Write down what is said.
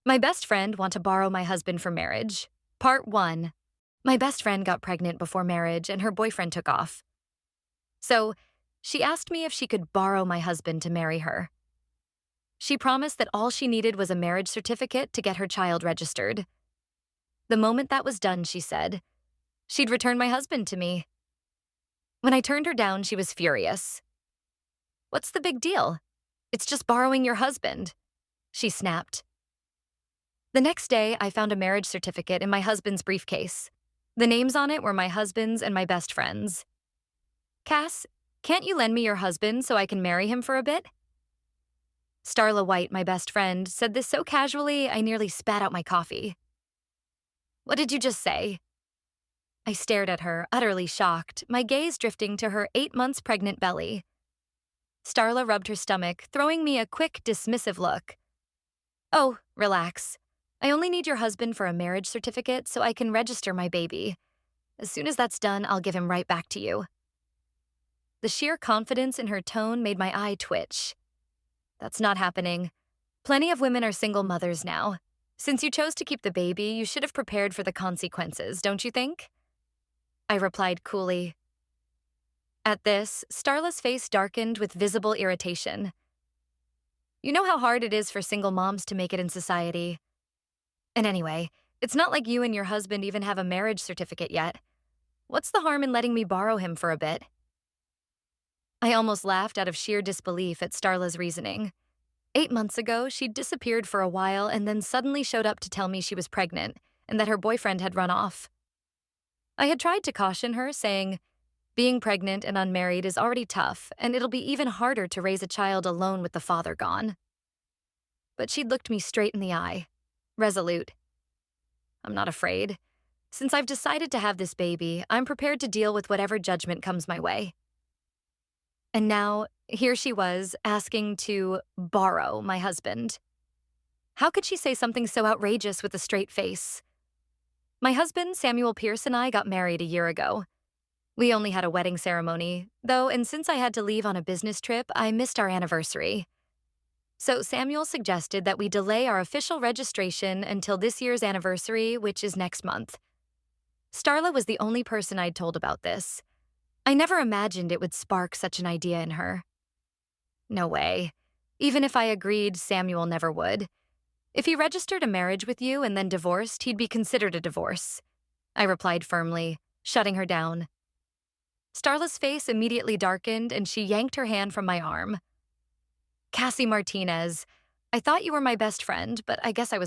My best friend want to borrow my husband for marriage. Part 1. My best friend got pregnant before marriage and her boyfriend took off. So, she asked me if she could borrow my husband to marry her. She promised that all she needed was a marriage certificate to get her child registered. The moment that was done, she said, she'd return my husband to me. When I turned her down, she was furious. "What's the big deal? It's just borrowing your husband," she snapped. The next day, I found a marriage certificate in my husband's briefcase. The names on it were my husband's and my best friend's. "Cass, can't you lend me your husband so I can marry him for a bit?" Starla White, my best friend, said this so casually I nearly spat out my coffee. "What did you just say?" I stared at her, utterly shocked, my gaze drifting to her 8 months pregnant belly. Starla rubbed her stomach, throwing me a quick, dismissive look. "Oh, relax. I only need your husband for a marriage certificate so I can register my baby. As soon as that's done, I'll give him right back to you." The sheer confidence in her tone made my eye twitch. "That's not happening. Plenty of women are single mothers now. Since you chose to keep the baby, you should have prepared for the consequences, don't you think?" I replied coolly. At this, Starla's face darkened with visible irritation. "You know how hard it is for single moms to make it in society. And anyway, it's not like you and your husband even have a marriage certificate yet. What's the harm in letting me borrow him for a bit?" I almost laughed out of sheer disbelief at Starla's reasoning. 8 months ago, she'd disappeared for a while and then suddenly showed up to tell me she was pregnant and that her boyfriend had run off. I had tried to caution her, saying, being pregnant and unmarried is already tough, and it'll be even harder to raise a child alone with the father gone. But she'd looked me straight in the eye, resolute. "I'm not afraid. Since I've decided to have this baby, I'm prepared to deal with whatever judgment comes my way." And now, here she was, asking to borrow my husband. How could she say something so outrageous with a straight face? My husband, Samuel Pierce, and I got married a year ago. We only had a wedding ceremony, though, and since I had to leave on a business trip, I missed our anniversary. So Samuel suggested that we delay our official registration until this year's anniversary, which is next month. Starla was the only person I'd told about this. I never imagined it would spark such an idea in her. No way. Even if I agreed, Samuel never would. If he registered a marriage with you and then divorced, he'd be considered a divorce. I replied firmly, shutting her down. Starla's face immediately darkened and she yanked her hand from my arm. "Cassie Martinez, I thought you were my best friend, but I guess I was